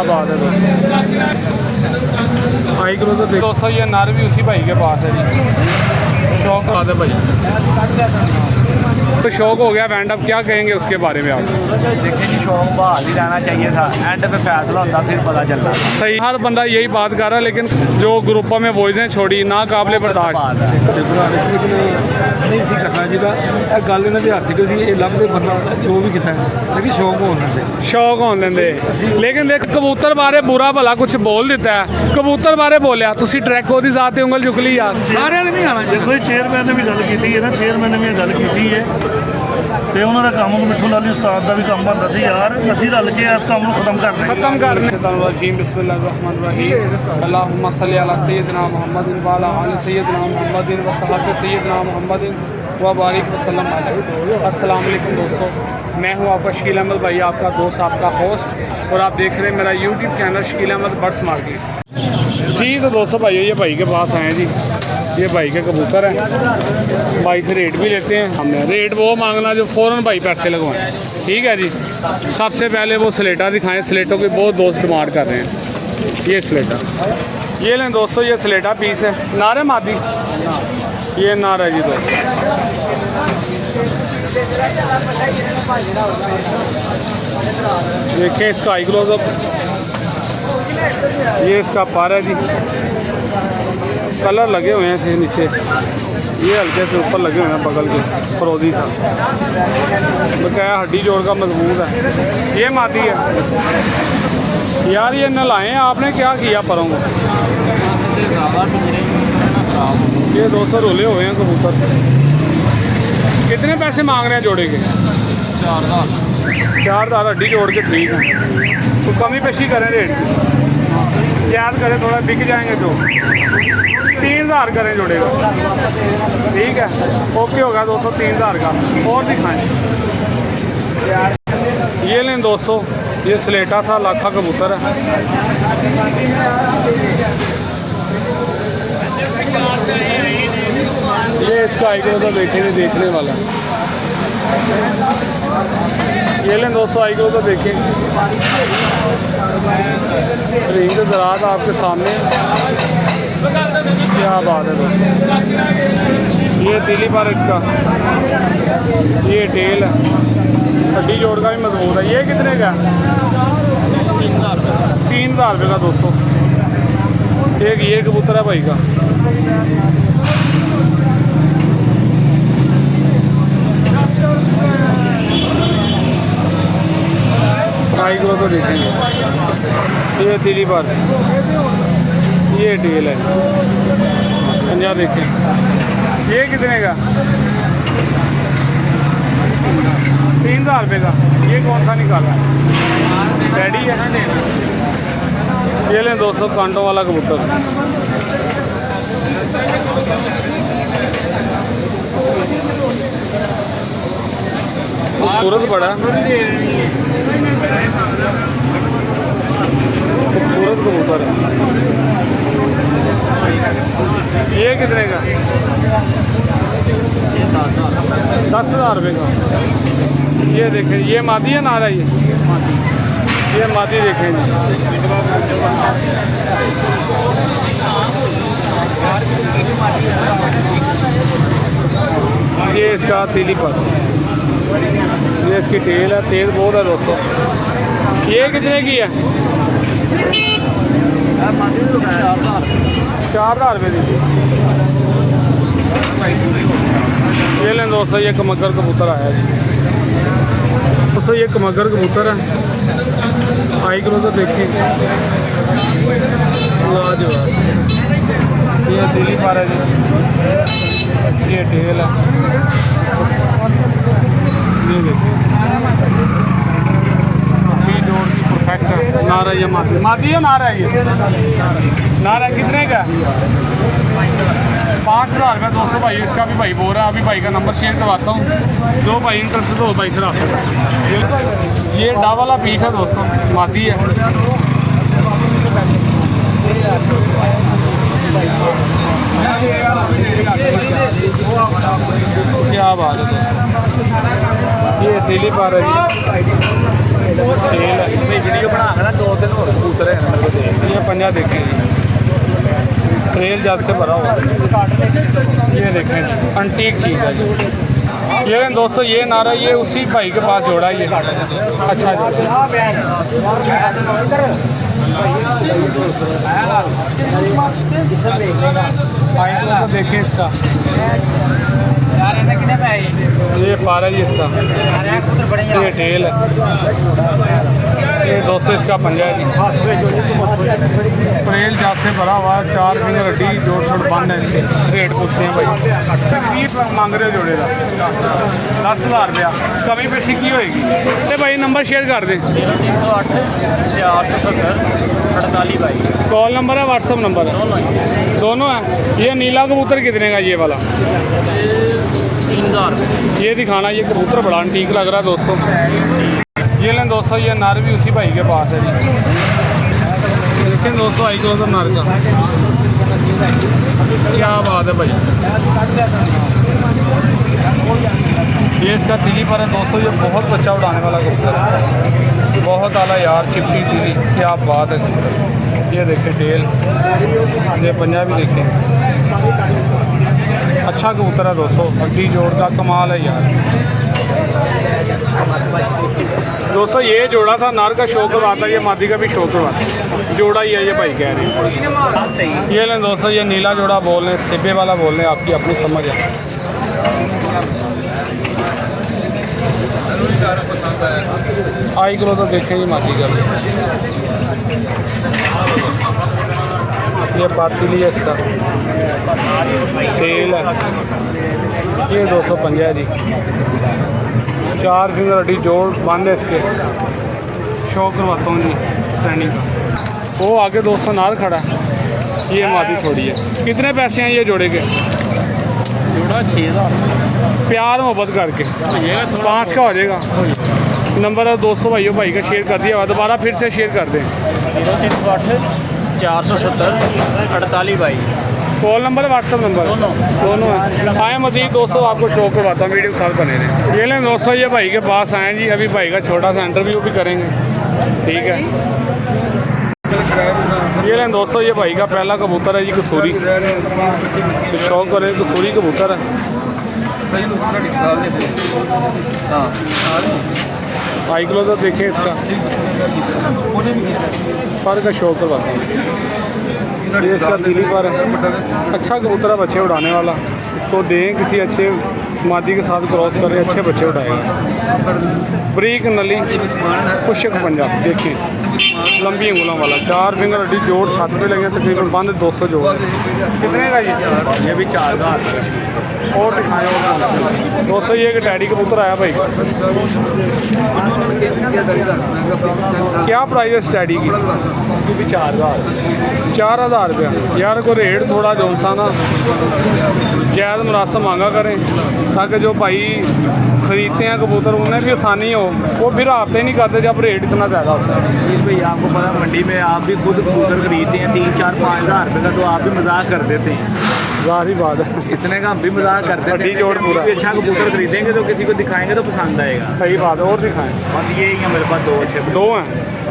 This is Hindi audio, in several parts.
बात है भाई किलो तो दोस्तों ये नर भी उसी भाई के पास है जी। शौक बात है भाई, तो शौक हो गया बैंड, अब क्या कहेंगे उसके बारे में आप? देखिए जी, शौक बहाल ही रहना चाहिए था, एंड पे फैसला होता फिर पता चलता। सही, हर बंदा यही बात कर रहा है, लेकिन जो ग्रुपों में वॉइसें छोड़ी ना काबिले बर्दाश्त नहीं सी करना चाहिए। गल इन्होंने हथ च सी लभदे बंदा जो भी किता लेकिन शौक होने देंगे, शौक होने देंगे। लेकिन देख कबूतर बारे बुरा भला कुछ बोल दिता है, कबूतर बारे बोलिया तुसी ट्रैको दी जात ते उंगल चुक ली यार, सारे नहीं आना चाहिए। देखो चेयरमैन ने भी गल की है ना, चेयरमैन ने भी गल की है ਤੇ ਉਹਨਾਂ ਦਾ ਕੰਮ ਨੂੰ ਮਿੱਠੂ ਲਾਲੀ ਉਸਤਾਦ ਦਾ ਵੀ ਕੰਮ ਬਣਦਾ ਸੀ ਯਾਰ, ਅਸੀਂ ਰਲ ਕੇ ਇਸ ਕੰਮ ਨੂੰ ਖਤਮ ਕਰਨਾ। खत्म करने बिस्मिल्लाहिर्रहमानिर्रहीम अल्लाहुम्मा सल्ली अला सय्यिदना मुहम्मदिन व अला आलि सय्यिदना मुहम्मदिन व सहाबे सय्यिदना मुहम्मदिन व बारिक वसल्लम अलैहि। अस्सलाम वालेकुम दोस्तों, मैं हूं आपका शकील अहमद भाई, आपका दोस्त, आपका होस्ट, और आप देख रहे हैं मेरा YouTube channel Shakeel Ahmed birds market ji. तो दोस्तों भाई ये भाई के पास आए जी, ये भाई के कबूतर हैं, भाई से रेट भी लेते हैं। हमने रेट वो मांगना जो फ़ौरन भाई पैसे लगवाएं, ठीक है जी। सबसे पहले वो स्लेटा दिखाएं, स्लेटों की बहुत दोस्त डिमांड कर रहे हैं। ये स्लेटा, ये लें दोस्तों, ये स्लेटा पीस है, नारे मादी, ये नार है जी दोस्तों। देखिए इसका आई क्लोजअप, ये इसका पर है जी, कलर लगे हुए हैं इसके नीचे, ये हल्के से ऊपर लगे हुए हैं बगल के, फरोजी था बकाया, हड्डी जोड़ का मजबूत है। ये मादी है यार, ये नलाएं आपने क्या किया परों को, ये 200 रोले हुए हैं कबूतर। कितने पैसे मांग रहे हैं जोड़े के? 4,000 हड्डी जोड़ के ठीक है, तो कमी पेशी करें रेट की, याद करें थोड़ा बिक जाएंगे तो 3,000 करें जोड़े का, ठीक है ओके होगा दोस्तों 3,000 का। और दिखाएं, ये लें दोस्तों, ये स्लेटा था लाखा कबूतर है, ये इसका आईक्रो तो देखने वाला, ये लें दोस्तों आईक्रो तो देखें, रेंज ज़रात आपके सामने, क्या बात है दोस्तों। ये दिली पर इसका, ये टेल है, हड्डी जोड़ का भी मजबूत है। ये कितने का? 3,000 रुपये का दोस्तों। एक ये कबूतर है भाई का, आई को तो देखेंगे, ये दिली पर, ये टेल है, पंजा देखें, ये कितने का? 3,000 रुपये का। ये कौन सा निकाला है? डैडी है। ये लें दोस्तों कांटों वाला कबूतर, खूबसूरत बड़ा, खूबसूरत कबूतर है। ये कितने का? 10,000 रुपये का। ये देखें, ये मादी है नारा, ये मादी देखें, ये इसका तीली पर, ये इसकी टेल है, तेज बहुत है दोस्तों। ये कितने की है? 4,000 रुपये दी। ये लें दोस्तों, ये कमगर कबूतर आया जी दोस्तों, ये कमगर कबूतर है, आई क्लोजर देखें, लाजवाब। ये दिली पर है जी, ये टेल है, ये देखिए जोड़ की परफेक्ट है। नारा ये मादी है, नारा है, ये नारा कितने का? 5,000 रुपये दोस्तों। भाई इसका भी भाई बोल रहा है, अभी भाई का नंबर शेयर करवाता हूँ, जो भाई इंटरेस्टेड हो भाई से रहा। ये डा वाला पीस है दोस्तों, मादी है, क्या बात है दोस्तों। ये दिली पर है जी, वीडियो बना 2 दिन पंजा देखें जी, ट्रेल जब से भरा हुआ ये देखें जी, अंटीक चीज़ है जी। ये दोस्तों ये नारा ये उसी भाई के पास जोड़ा ये अच्छा जी। आइए तो देखें इसका, ये पारा जी इसका, ये टेल है, ये दोस्तों इसका पंजा है जी। प्रेल जात से भरा हुआ, 4 फिंगर हड्डी, जोड़ छोड़ बंद है इसके। रेट पूछते हैं भाई, 20 मांग रहे हो जोड़े का, 10,000 रुपया, कमी पेशी की होएगी। तो भाई नंबर शेयर कर दें। 308 470 48 22। कॉल नंबर है, व्हाट्सअप नंबर है, दोनों है। ये नीला कबूतर कितने का ये वाला? 3000। ये दिखाना, ये कबूतर बड़ा ठीक लग रहा है दोस्तों। ये लें दोस्तों, ये नर भी उसी भाई के पास है जी। लेकिन दोस्तों आई करो तो नर का क्या बात है भाई। ये इसका तिली पर है दोस्तों, ये बहुत बच्चा उड़ाने वाला कबूतर है, बहुत आला यार, चिपटी तिली, क्या बात है। ये देखें टेल, ये पंजाबी देखें, अच्छा कबूतर है दोस्तों, हड्डी जोड़ का कमाल है यार। दोस्तों ये जोड़ा था, नार का शो करवाता, ये मादी का भी शो करवाता, जोड़ा ही है ये भाई कह रहे हैं। ये लें दोस्तों, ये नीला जोड़ा बोल रहे हैं, सिब्बे वाला बोल रहे हैं, आपकी अपनी समझ है। आई करो तो देखें ये मादी का भी, ये पातिली है इसका, तेल है, ये 250 है जी। 4 फिंगर हड्डी जोड़ बंद है इसके, शो करवाता हूँ जी स्टैंडिंग का। वो आगे 200 नार खड़ा है, ये मादी छोड़ी है। कितने पैसे हैं ये जोड़े के? जोड़ा 6000। प्यार मोहब्बत करके 5 का हो जाएगा। नंबर है 200 भाइयों भाई का शेयर कर दिया हुआ, दोबारा फिर से शेयर कर दें। 0308 470 48 22। कॉल नंबर व्हाट्सअप नंबर दोनों है। आए मजीद दोस्तों आपको शो करवाता हूँ, वीडियो साथ बने रहे। ये लें दोस्तों, ये भाई के पास आए जी, अभी भाई का छोटा सा इंटरव्यू भी करेंगे, ठीक है। ये लें दोस्तों, ये भाई का पहला कबूतर है जी, कसूरी, शौक करे कसूरी कबूतर है। आई किलो तो देखें इसका, पर का शौक करवाता हूँ। ये इसका दिली पर है, अच्छा कबूतर है, बच्चे उड़ाने वाला। इसको दें किसी अच्छे मादी के साथ क्रॉस करें, अच्छे बच्चे उड़ाएगा। ब्रीक नली पुशक पंजा देखिए, लंबी अंगुलों वाला, 4 फिंगर हड्डी जोड़ छत पे लगे, तकरीबन बंद 200 जोड़। कितने का ये भी 4000। और दिखाएँ और दोस्तों, ये एक डैडी कबूतर आया भाई, क्या प्राइस है इस डैडी की? इसकी भी 4000 रुपया। यार को रेट थोड़ा जो सा ना जायज़ मुनासिब मांगा करें, ताकि जो भाई ख़रीदते हैं कबूतर उन्हें भी आसानी हो, वो फिर आपते नहीं करते जब रेट इतना ज़्यादा होता है। भाई आपको पता मंडी में आप भी खुद कबूतर खरीदते हैं 3, 4, 5 हज़ार रुपये का, तो आप भी मजाक कर देते हैं। ज़ाहिर बात है, इतने का हम भी मजाक करते हैं। हड्डी जोड़ पूरा। अच्छा कबूतर खरीदेंगे तो किसी को दिखाएंगे तो पसंद आएगा। सही बात है। और दिखाएँ, बस यही है मेरे पास 2 अच्छे। 2 हैं।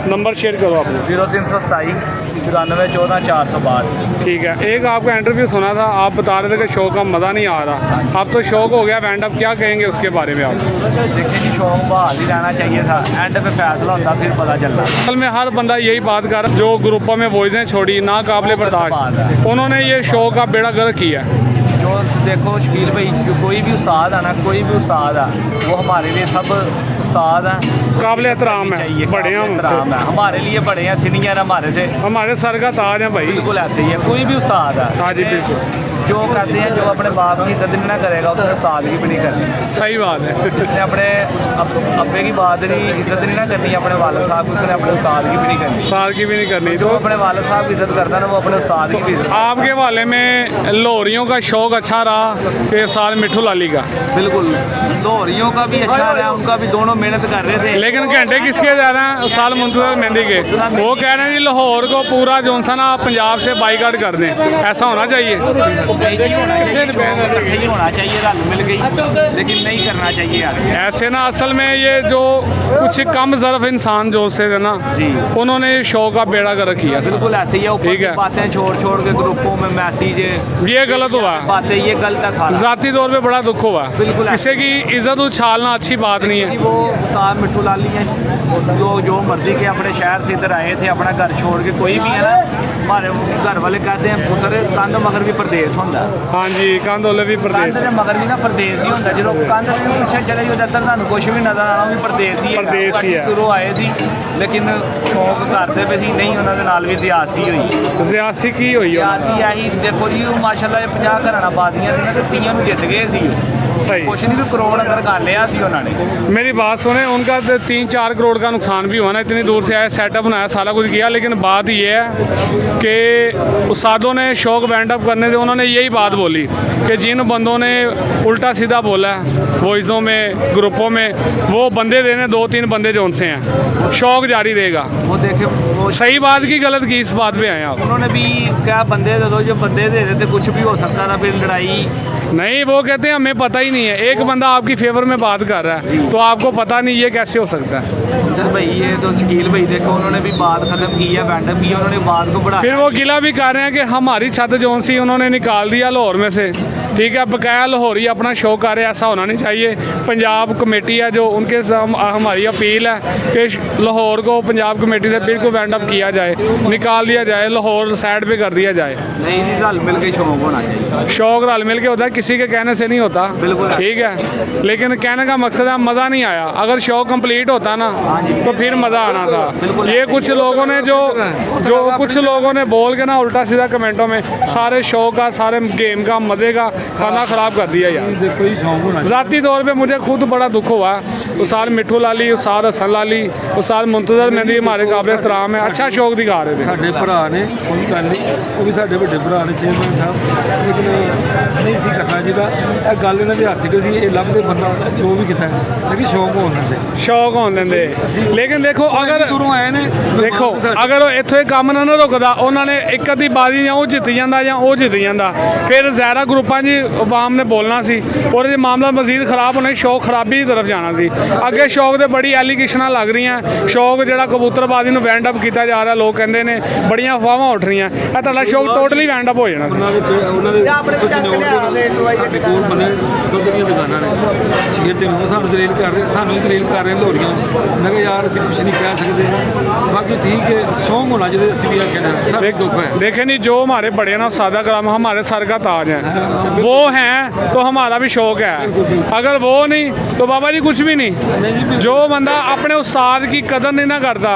नंबर शेयर करो आपने। 0327 94 14 462। ठीक है। एक आपका इंटरव्यू सुना था, आप बता रहे थे कि शो का मज़ा नहीं आ रहा, अब तो शौक हो गया बैंड, अब क्या कहेंगे उसके बारे में आप? देखिए जी, शौक बहाल ही रहना चाहिए था, एंड पे फैसला होता फिर पता चलता। असल में हर बंदा यही बात कर रहा है, जो ग्रुपों में वॉइसें छोड़ी ना काबिल बर्दाश्त, उन्होंने ये शो का बेड़ा गर्क किया। जो देखो शकील भाई, जो कोई भी उस्ताद है ना, कोई भी उस्ताद है, वो हमारे लिए सब उस्ताद हैं, काबिल एहतराम है, बड़े हैं एहतराम है, हमारे लिए बड़े हैं, सीनियर हमारे से, हमारे सर का ताज है भाई। बिल्कुल ऐसे ही है, कोई भी उस्ताद है। हाँ जी बिल्कुल, जो कहते हैं जो अपने बाप की इज्जत नहीं ना करेगा, उसने उस्ताद की भी नहीं करनी। सही बात है। जिसने अपने अब्बे की बात नहीं इज्जत नहीं ना करनी अपने वालिद साहब की, उसने अपने उस्ताद की भी नहीं करनी। साल की भी नहीं करनी। जो तो अपने वालिद साहब की इज्जत करता है ना, वो अपने उस्ताद की भी इज्जत। आपके हवाले में लोहरियों का शौक अच्छा रहा कि साल मिठू लाली का? बिल्कुल, लोहरियों का भी अच्छा रहा, उनका भी दोनों मेहनत कर रहे थे। लेकिन घंटे किसके जा रहे हैं साल मुंतजर मेहंदी के? वो कह रहे हैं जी लाहौर को पूरा जो सा ना पंजाब से बाईकाट कर दें, ऐसा होना चाहिए। नहीं जी होना चाहिए, इकट्ठे ही होना चाहिए, रल मिल गई, लेकिन नहीं करना चाहिए ऐसे। ऐसे ना असल में ये जो कुछ कम ज़रफ इंसान जो से थे ना जी, उन्होंने शो का बेड़ा कर किया सर। बिल्कुल ऐसे ही है, ऊपर ठीक की है। बातें छोड़ छोड़ के ग्रुपों में मैसेज ये गलत हुआ है, बातें, ये गलत है सारा। ज़ाती तौर पे बड़ा दुख हुआ है। बिल्कुल। किसी की इज्जत उछालना अच्छी बात नहीं है। वो साहब मिट्ठू लाली हैं, जो मर्जी के अपने शहर से इधर आए थे, अपना घर छोड़ के, कोई भी है ना, हमारे घर वाले कहते हैं पुत्र कंध मगर भी प्रदेश होंदा। हाँ जी, कंधोले भी प्रदेश कंध मगर भी ना प्रदेश ही होंदा, जो कंध भी पिछे चले जाओ जब तक ਤੁਹਾਨੂੰ कुछ भी नजर आना भी प्रदेश ही है। प्रदेश ही है। दूरों आए सी लेकिन शौक करते पे सी नहीं, उन्होंने नाल भी सियासी हुई। सियासी की हुई है सियासी यही देखो जी, वो माशाल्लाह 50 घरां आबादियां सी ना, ते 30 ਨੂੰ ਜਿੱਤ ਗਏ ਸੀ ਉਹ। सही। कुछ नहीं भी करोड़ अंदर कर लिया सी उन्होंने। मेरी बात सुने, उनका 3-4 करोड़ का नुकसान भी हुआ ना, इतनी दूर से आया, सेटअप बनाया, सारा कुछ किया, लेकिन बात ये है कि उस्तादों ने शौक बैंड अप करने से उन्होंने यही बात बोली कि जिन बंदों ने उल्टा सीधा बोला वॉइसों में, ग्रुपों में, वो बंदे देने 2-3 बंदे जो उनसे हैं, शौक जारी रहेगा। वो देखे वो सही बात की गलत की, इस बात पे आए आप? उन्होंने भी क्या बंदे दे दो, जो बंदे दे देते कुछ भी हो सकता था, फिर लड़ाई। नहीं, वो कहते हैं हमें पता ही नहीं है। एक बंदा आपकी फेवर में बात कर रहा है तो आपको पता नहीं ये कैसे हो सकता है। इधर भाई ये तो शकील भाई देखो, उन्होंने भी बात खत्म की है, बैंड की, उन्होंने बात को बढ़ाया। फिर वो गिला भी कर रहे हैं कि हमारी छत जौन सी उन्होंने निकाल दिया लाहौर में से, ठीक है, बकाया लाहौरी अपना शो कर रहे, ऐसा होना नहीं चाहिए। पंजाब कमेटी है जो उनके हमारी अपील है कि लाहौर को पंजाब कमेटी से बिल्कुल बैंड अप किया जाए, निकाल दिया जाए, लाहौर साइड पे कर दिया जाए। नहीं नहीं, रल मिल के शौक होना चाहिए। शौक रल मिल के होता है, किसी के कहने से नहीं होता। बिल्कुल। ठीक है, लेकिन कहने का मकसद है मज़ा नहीं आया। अगर शौक कंप्लीट होता ना तो फिर मज़ा आना था। ये कुछ लोगों ने जो कुछ लोगों ने बोल के ना उल्टा सीधा कमेंटों में सारे शो का, सारे गेम का, मज़े का खाना ख़राब कर दिया यार। देखो ही शौक होना ज़ाती तौर पे मुझे खुद बड़ा दुख हुआ। उस्ताद मिट्ठू लाली, उस्ताद हसन लाली, उस्ताद मुंतज़र मेहंदी हमारे काबिल एहतराम है, अच्छा शौक दिखा रहे थे। ਸਾਡੇ ਭਰਾ ਨੇ, ਕੋਈ ਗੱਲ ਨਹੀਂ, ਉਹ ਵੀ ਸਾਡੇ ਵੱਡੇ ਭਰਾ ਨੇ ਚੇਅਰਮੈਨ ਸਾਹਿਬ, ਲੇਕਿਨ ਨਹੀਂ ਸੀ ਕਰਨਾ ਚਾਹੀਦਾ। ਇਹ ਗੱਲ ਇਹਨਾਂ ਦੇ ਹੱਥ 'ਚ ਸੀ, ਇਹ ਲੱਭਦੇ ਬੰਦਾ ਜੋ ਵੀ ਕੀਤਾ ਹੈ, ਲੇਕਿन ਸ਼ੌਕ ਹੋਣ ਦਿੰਦੇ। शौक होने देंदे, लेकिन देखो अगर ਦੂਰੋਂ ਆਏ ਨੇ, ਦੇਖੋ ਅਗਰ ਉਹ ਇੱਥੋਂ ਇਹ ਕੰਮ ਨਾ ਰੁਕਦਾ, ਉਹਨਾਂ ਨੇ ਇੱਕ ਅੱਧੀ ਬਾਜ਼ੀ ਜਾਂ ਉਹ ਜਿੱਤ ਜਾਂਦਾ ਜਾਂ ਉਹ ਜਿੱਤ ਜਾਂਦਾ, ਫਿਰ ਜ਼ਾਹਿਰਾ ਗਰੁੱਪਾਂ 'ਚ ਆਵਾਮ ਨੇ ਬੋਲਣਾ ਸੀ ਔਰ ਜੇ ਮਾਮਲਾ ਮਜ਼ੀਦ ਖਰਾਬ ਹੋਣਾ, ਸ਼ੌਕ ਖਰਾਬੀ ਦੀ ਤਰਫ ਜਾਣਾ ਸੀ। ਅੱਗੇ ਸ਼ੌਕ ਦੇ ਬੜੀ ਐਲੀਗੇਸ਼ਨਾਂ ਲੱਗ ਰਹੀਆਂ, ਸ਼ੌਕ ਜਿਹੜਾ ਕਬੂਤਰਬਾਜ਼ੀ ਨੂੰ ਵੈਂਡ ਅਪ ਕੀਤਾ ਜਾ ਰਿਹਾ, ਲੋਕ ਕਹਿੰਦੇ ਨੇ ਬੜੀਆਂ ਅਫਵਾਹਾਂ ਉੱਠ ਰਹੀਆਂ, ਇਹ ਤੁਹਾਡਾ ਸ਼ੌਕ ਟੋਟਲੀ ਵੈਂਡ ਅਪ ਹੋ ਜਾਣਾ ਸੀ। ਉਹਨਾਂ ਦੇ ਸਾਡੇ ਕੋਲ ਬੰਦੇ ਦੁੱਧ ਦੀਆਂ ਦੁਕਾਨਾਂ ਨੇ, ਸ਼ੇਰ ਤੇ ਨੂੰ ਸਾਨੂੰ ਜ਼ਲੀਲ ਕਰ ਰਹੇ, ਸਾਨੂੰ ਜ਼ਲੀਲ ਕਰ ਰਹੇ ਲੋਰੀਆਂ। ਮੈਂ ਕਿਹਾ ਯਾਰ ਅਸੀਂ ਕੁਝ ਨਹੀਂ ਕਹਿ ਸਕਦੇ, ਬਾਕੀ ठीक है, शौक होना चाहिए, ਅਸੀਂ ਵੀ ਆ कहना सब एक दुख है। देखें नहीं, जो हमारे बड़े ना सादा कराम हमारे सर का ताज हैं, वो हैं तो हमारा भी शौक है। अगर वो नहीं तो बाबा जी कुछ भी नहीं। जो बंदा अपने उस्ताद की कदर नहीं ना करता,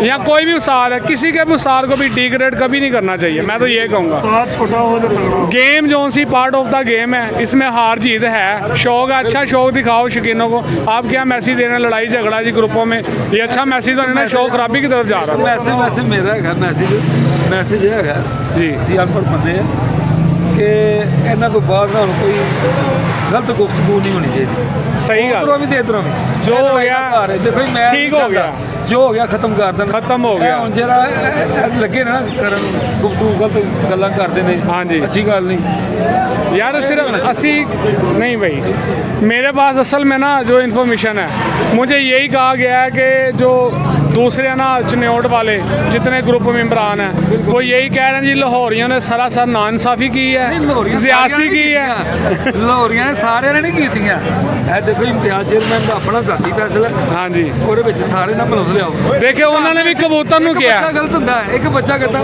या कोई भी उस्ताद है, किसी के भी उस्ताद को भी डिग्रेड कभी नहीं करना चाहिए। मैं तो ये कहूँगा, बात छोटा हो जो तगड़ा हो। गेम जोन सी पार्ट ऑफ द गेम है, इसमें हार जीत है। शौक है, अच्छा शौक दिखाओ शौकीनों को। आप क्या मैसेज दे रहे हैं, लड़ाई झगड़ा जी ग्रुपों में, ये अच्छा मैसेज तो नहीं ना, शौक खराबी की तरफ जा रहा है। ਵੈਸੇ ਮੇਰਾ ਹੈਗਾ ਮੈਸੇਜ ਇਹ ਹੈਗਾ ਜੀ। ਅਸੀਂ ਅਨਪੜ੍ਹ ਬੰਦੇ ਆ ਕਿ ਇਹਨਾਂ ਤੋਂ ਬਾਅਦ ਨਾ ਹੁਣ ਕੋਈ ਗਲਤ ਗੁਫ਼ਤਗੂ ਨਹੀਂ ਹੋਣੀ ਚਾਹੀਦੀ। सही गल, ਉਧਰੋਂ ਵੀ ਤੇ ਇਧਰੋਂ ਵੀ ਜੋ ਹੋ ਗਿਆ ਦੇਖੋ ਜੀ, ਮੈਂ ਠੀਕ ਹੋ ਗਿਆ, ਜੋ ਹੋ ਗਿਆ ਖਤਮ ਕਰ ਦੇਣ, ਖਤਮ ਹੋ ਗਿਆ। ਹੁਣ ਜਿਹੜਾ ਇਹ ਲੱਗੇ ਨਾ ਕਰਨ ਗੁਫ਼ਤਗੂ ਗਲਤ ਗੱਲਾਂ ਕਰਦੇ ਨੇ, ਹਾਂਜੀ। ਅੱਛੀ ਗੱਲ नहीं यार सिर्फ असी नहीं भाई, मेरे पास असल में ना जो इन्फॉर्मेशन है, मुझे यही कहा गया है कि जो दूसरे ना चन्योट वाले जितने ग्रुप मेम्बरान हैं वो यही कह रहे हैं जी लाहौरियों ने सरासर नाइंसाफ़ी की है, सियासी की है। ਲਾਹੌਰੀਆਂ ਨੇ ਸਾਰਿਆਂ ਨੇ ਨਹੀਂ ਕੀਤੀਆਂ। ਇਹ ਦੇਖੋ ਇਮਤਿਆਜ਼ ਚੇਅਰਮੈਨ ਦਾ ਆਪਣਾ ਜ਼ਾਤੀ ਫੈਸਲਾ, हाँ जी, ਉਹਦੇ ਵਿੱਚ ਸਾਰੇ ਨਾਲ ਮਲਵ ਲਿਆਓ। देखिए उन्होंने भी कबूतर नूं ਇੱਕ किया, ਬੱਚਾ ਗਲਤ ਹੁੰਦਾ ਹੈ, ਇੱਕ ਬੱਚਾ ਕਰਦਾ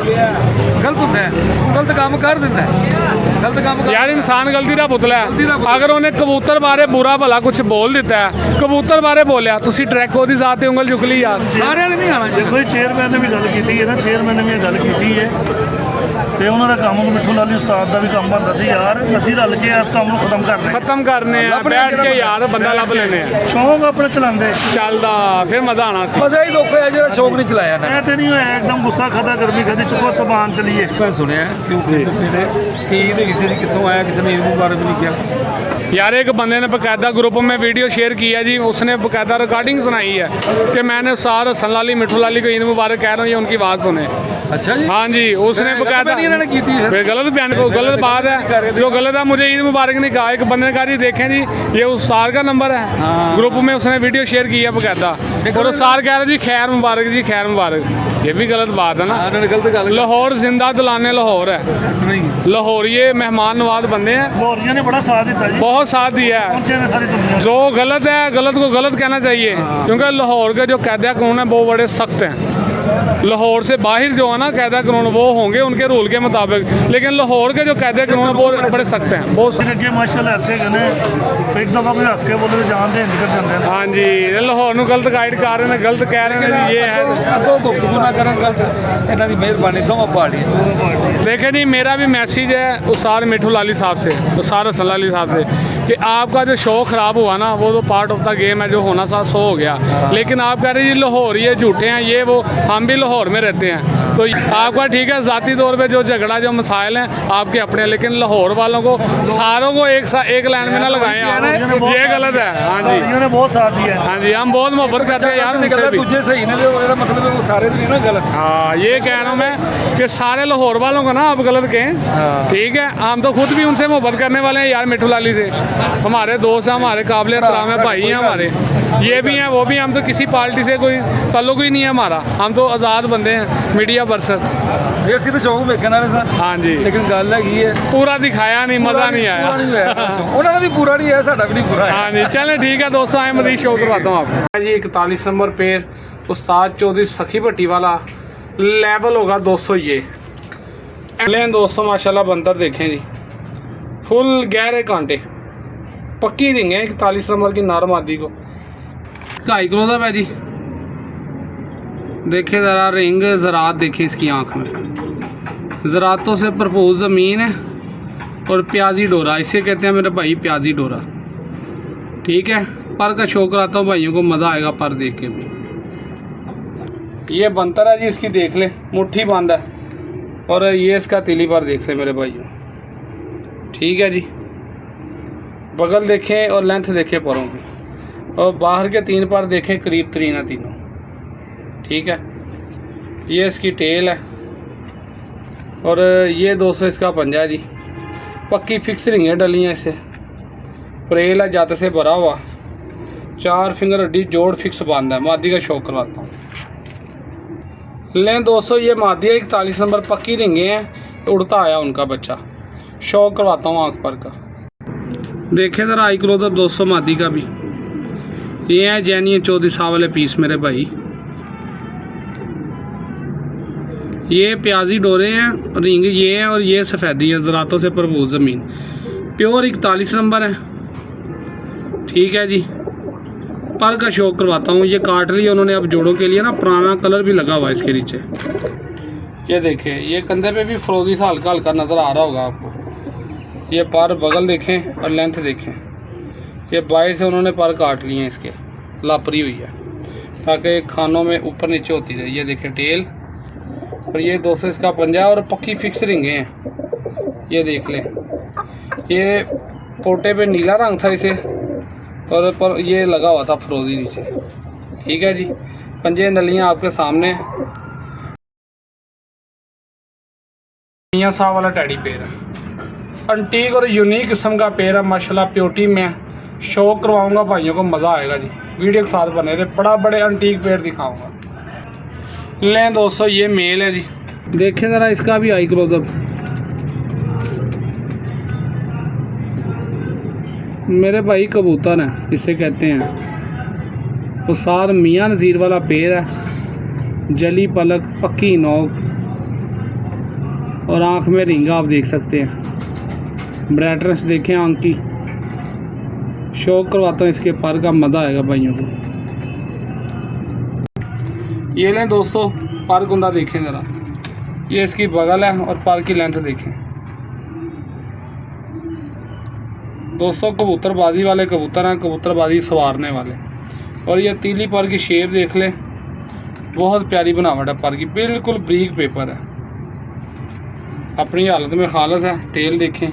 ਗਲਤ ਹੁੰਦਾ ਹੈ, ਗਲਤ ਕੰਮ ਕਰ ਦਿੰਦਾ ਹੈ, ਗਲਤ ਕੰਮ ਕਰ यार इंसान गलती का पुतला गलती दा है। पुतला। अगर उन्हें कबूतर बारे बुरा भला कुछ बोल दिता है, कबूतर बारे बोलिया, तुसी ट्रैको दी जात ते उंगल चुक ली यार। ਸਾਰਿਆਂ ਨੇ ਨਹੀਂ ਆਣਾ ਚਾਹੀਦਾ। ਦੇਖੋ ਜੀ, ਚੇਅਰਮੈਨ ਨੇ ਵੀ ਗੱਲ ਕੀਤੀ ਹੈ ਨਾ, ਚੇਅਰਮੈਨ ਨੇ ਵੀ ਇਹ ਗੱਲ ਕੀਤੀ ਹੈ ਤੇ ਉਹਨਾਂ ਦਾ ਕੰਮ ਨੂੰ ਮਿੱਠੂ ਲਾਲੀ ਉਸਤਾਦ ਦਾ ਵੀ ਕੰਮ ਬਣਦਾ ਸੀ ਯਾਰ, ਅਸੀਂ ਰਲ ਕੇ ਇਸ ਕੰਮ ਨੂੰ ਖਤਮ ਕਰਨਾ। खत्म करने हैं, बैठ के यार बंदा लब लेने हैं, ਸ਼ੌਂਕ ਆਪਣੇ ਚਲਾਉਂਦੇ चलदा फिर मजा आना सी। ਮਜ਼ਾ ਹੀ ਦੁੱਖ ਹੋਇਆ ਜਿਹੜਾ ਸ਼ੌਕ ਨਹੀਂ ਚਲਾਇਆ ਨਾ। ਐ ਤੇ ਨਹੀਂ ਹੋਇਆ ਇੱਕਦਮ ਗੁੱਸਾ ਖਾਦਾ, ਗਰਮੀ ਖਾਦੀ, ਚੁੱਕੋ ਸਮਾਨ ਚਲੀਏ। ਮੈਂ ਸੁਣਿਆ ਕਿਉਂਕਿ ਮੇਰੇ ਕੀ ਨੇ ਕਿਸੇ ਦੀ ਕਿੱਥੋਂ ਆਇਆ, ਕਿਸੇ ਨੇ ਇਹਨੂੰ ਬਾਰੇ ਵੀ ਨਹੀਂ ਕਿਹਾ। यार एक बंदे ने बाकायदा ग्रुप में वीडियो शेयर किया जी, उसने बाकायदा रिकॉर्डिंग सुनाई है कि मैंने उस्ताद हसन लाली मिट्ठू लाली को ईद मुबारक कह रहा हूँ, ये उनकी बात सुने। अच्छा जी हाँ जी, उसने बकायदा नहीं इन्होंने की थी फिर गलत बयान को गलत बात है, जो गलत है। मुझे ईद मुबारक नहीं कहा, एक बंदे ने कहा जी देखें जी ये उस सार का नंबर है, ग्रुप में उसने वीडियो शेयर किया बकायदा, और उस सार कह रहा जी खैर मुबारक जी खैर मुबारक। ये भी गलत बात है ना। इन्होंने गलत गल लाहौर जिंदा दुलाने लाहौर है, नहीं लाहौर ये मेहमान नवाज बंदे हैं, लाहौरियों ने बड़ा साथ दिया जी, बहुत साथ दिया है। पहुंचे ने सारी दुनिया। जो गलत है गलत को गलत कहना चाहिए, क्योंकि लाहौर के जो कायदा कानून है वो बड़े सख्त हैं। लाहौर से बाहर जो है ना कायदा कानून वो होंगे उनके रूल के मुताबिक, लेकिन लाहौर के जो कायदा कानून वो बड़े सख्त हैं, बहुत अगे माशाल्लाह ऐसे कहने एक दफा कोई हंस के बोले तो जान दे निकल जाते हैं। हाँ जी, ये लाहौर ਨੂੰ गलत गाइड कर रहे हैं, गलत कह रहे हैं जी, ये है। ਅੱਗੋਂ ਗੁਫ਼ਤਗੂ ਨਾ ਕਰਨ ਗਲਤ, ਇਹਨਾਂ ਦੀ ਮਿਹਰਬਾਨੀ ਦੋਵਾਂ ਪਾਰਟੀਆਂ। देखें जी, मेरा भी मैसेज है उसार मिठू लाली साहब से, उसार हसन लाली साहब से, कि आपका जो शो ख़राब हुआ ना वो तो पार्ट ऑफ द गेम है, जो होना था सो हो गया। लेकिन आप कह रहे हैं जी लाहौर ये झूठे हैं, ये वो, हम भी लाहौर में रहते हैं, तो आपका ठीक है ज़ाती तौर पे जो झगड़ा जो मसाइल हैं आपके अपने, लेकिन लाहौर वालों को सारों को एक लाइन में ना लगाएं आप, ये गलत है। हाँ जी, लाहौरियों ने बहुत साथ दिया है। हाँ जी, हम बहुत मोहब्बत करते हैं यार उनसे भी। ਦੂਜੇ ਸਹੀ ਨੇ ਤੇ ਉਹ ਜਿਹੜਾ ਮਤਲਬ ਉਹ ਸਾਰੇ ਦੀ ਨਾ ਗਲਤ। हाँ, ये कह रहा हूँ मैं कि सारे लाहौर वालों को ना आप गलत कहें, ठीक है। हम तो खुद भी उनसे मोहब्बत करने वाले हैं यार, मिठू लाली से हमारे दोस्त हैं, हमारे काबिल एहतराम है, भाई हैं हमारे, ये भी हैं वो भी। हम तो किसी पार्टी से कोई ताल्लुक ही नहीं है हमारा, हम तो आज़ाद बंदे हैं, मीडिया बरसत। ਇਹ ਅਸੀਂ ਤਾਂ ਸ਼ੌਕ ਵੇਖਣ ਵਾਲੇ ਸਾਂ, हाँ जी, ਲੇਕਿਨ ਗੱਲ ਹੈਗੀ ਹੈ पूरा दिखाया नहीं, मज़ा नहीं ਪੂਰਾ ਨਹੀਂ आया। ਹੋਇਆ ਸ਼ੌਕ। ਉਹਨਾਂ ਦਾ ਵੀ ਪੂਰਾ नहीं है, साडा भी नहीं पूरा है। हाँ जी, चलें ठीक है दोस्तों, आए मजीद शो करवाता हूँ आपको जी। 41 नंबर पेड़ उस्ताद चौधरी सखी भट्टी वाला, लेवल होगा 200 ये। लें दोस्तों माशाल्लाह बंदर देखें जी, फुल गहरे कांटे, पक्की रिंग है 41 नंबर की नर मादी को, 2.5 किलो का है जी। देखे ज़रा रिंग ज़रात देखें इसकी आँख में, ज़रातों से भरपूर ज़मीन है और प्याजी डोरा, इसे कहते हैं मेरे भाई प्याजी डोरा, ठीक है। पर का शौक कराता हूँ भाइयों को, मज़ा आएगा पर देख के भी। ये बंतर है जी, इसकी देख ले, मुट्ठी बंद है, और ये इसका तिली पर देख ले मेरे भाइयों, ठीक है जी। बगल देखें और लेंथ देखें परों की, और बाहर के 3 पर देखें करीब तरीन है तीनों, ठीक है। ये इसकी टेल है, और ये 200 इसका पंजा है जी। पक्की फिक्स रिंगें डली हैं इसे, प्रेल है जाते से भरा हुआ, 4 फिंगर हड्डी जोड़ फिक्स बांधा है। मादी का शौक करवाता हूँ। लें दोस्तों, ये मादी है 41 नंबर, पक्की रिंगे हैं, उड़ता आया उनका बच्चा, शौक करवाता हूँ आँख पर का। देखें ज़रा आई क्लोजअप दोस्तों मादी का भी, ये है जैनी 34 साल वाले पीस मेरे भाई, ये प्याजी डोरे हैं, रिंग ये है, और ये सफ़ेदी है, ज़रातों से भरपूर ज़मीन, प्योर 41 नंबर है, ठीक है जी। पर का शौक करवाता हूँ। ये काट लिया उन्होंने अब जोड़ों के लिए ना, पुराना कलर भी लगा हुआ है इसके नीचे। ये देखें, ये कंधे पे भी फ्रोजी सा हल्का हल्का नज़र आ रहा होगा आपको। ये पर बगल देखें और लेंथ देखें, ये बाहर से उन्होंने पर काट लिए हैं, इसके लापरी हुई है ताकि खानों में ऊपर नीचे होती रहे। ये देखें टेल, और ये 200 इसका पंजा है, और पक्की फिक्स रिंगे हैं, ये देख लें। ये पोटे पे नीला रंग था इसे, और पर ये लगा हुआ था फ्रोजी नीचे, ठीक है जी। पंजे नलियाँ आपके सामने। मियां साहब वाला टैडी पेयर है, अंटीक और यूनिक किस्म का पेयर है माशाल्लाह, प्योरिटी में। शौक करवाऊंगा भाइयों को, मज़ा आएगा जी। वीडियो के साथ बने रहे, बड़ा बड़े अंटीक पेयर दिखाऊंगा। लें दोस्तों, ये मेल है जी, देखें ज़रा इसका भी आई क्लोजअप। मेरे भाई कबूतर है इसे कहते हैं, उसार मियां नज़ीर वाला पेड़ है, जली पलक, पक्की नोक, और आँख में रिंगा आप देख सकते हैं। ब्राइटनेस देखें आँख की, शौक करवाता हूँ इसके पर का, मज़ा आएगा भाइयों को। ये लें दोस्तों, पर गुंदा देखें ज़रा, ये इसकी बगल है, और पर की लेंथ देखें दोस्तों। कबूतरबाजी वाले कबूतर हैं, कबूतरबाजी संवारने वाले। और ये तीली पर की शेप देख लें, बहुत प्यारी बनावट है पर की, बिल्कुल ब्रीक पेपर है, अपनी हालत में खालस है। टेल देखें,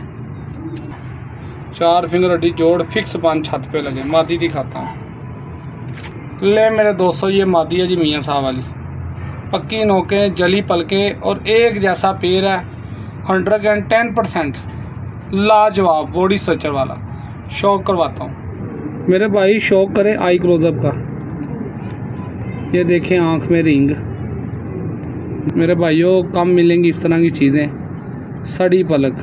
4 फिंगर हड्डी जोड़ फिक्स बंद छत पे लगे। मादी दिखाता हूँ, ले मेरे दोस्तों, ये मादी है जी मियाँ साहब वाली, पक्की नोकें, जली पलकें और एक जैसा पैर है। 110% लाजवाब बॉडी स्ट्रक्चर वाला। शौक करवाता हूँ मेरे भाई, शौक करे आई क्लोजअप का। ये देखें आँख में रिंग। मेरे भाइयों कम मिलेंगी इस तरह की चीज़ें। सड़ी पलक,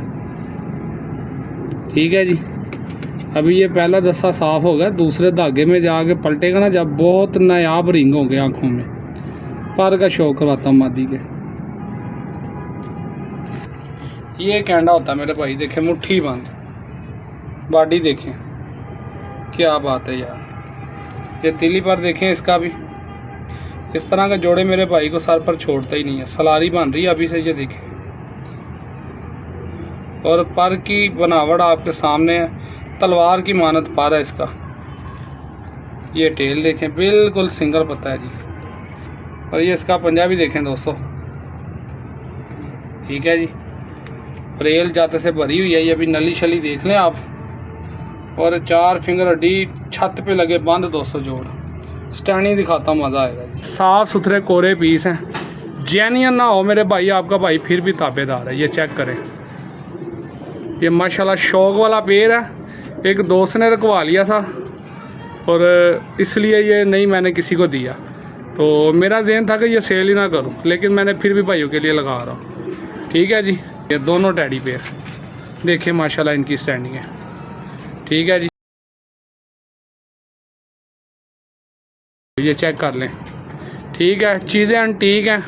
ठीक है जी। अभी ये पहला दस्ता साफ़ हो गया, दूसरे धागे में जाके पलटेगा ना जब, बहुत नायाब रिंग होंगे आँखों में। पर का शौक करवाता हूँ मादी के। ये कैंडा होता है मेरे भाई, देखें मुट्ठी बंद, बॉडी देखें, क्या बात है यार। ये तिली पर देखें, इसका भी इस तरह का जोड़े मेरे भाई को सर पर छोड़ता ही नहीं है। सलारी बन रही है अभी से, ये देखें। और पर की बनावट आपके सामने है, तलवार की मानत पर है इसका। ये टेल देखें, बिल्कुल सिंगल पत्ता है जी। और ये इसका पंजा भी देखें दोस्तों, ठीक है जी। रेल जाते से भरी हुई है ये, अभी नली शली देख लें आप। और 4 फिंगर हड्डी छत पे लगे बंद दोस्तों जोड़। स्टैंडिंग दिखाता हूँ, मज़ा आएगा जी। साफ़ सुथरे कोरे पीस हैं, जेन्युइन ना हो मेरे भाई, आपका भाई फिर भी ताबेदार है। ये चेक करें, ये माशाल्लाह शौक वाला पेड़ है। एक दोस्त ने रखवा लिया था और इसलिए ये नहीं मैंने किसी को दिया, तो मेरा ज़हन था कि ये सेल ही ना करूं, लेकिन मैंने फिर भी भाइयों के लिए लगा रहा हूँ, ठीक है जी। ये दोनों टैडी पेयर देखिए माशाल्लाह इनकी स्टैंडिंग है, ठीक है जी। ये चेक कर लें, ठीक है। चीज़ें एंटीक हैं,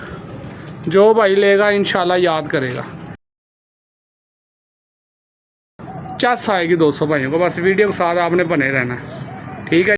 जो भाई लेगा इंशाल्लाह याद करेगा। चस आएगी दोस्तों भाइयों को, बस वीडियो के साथ आपने बने रहना है, ठीक है।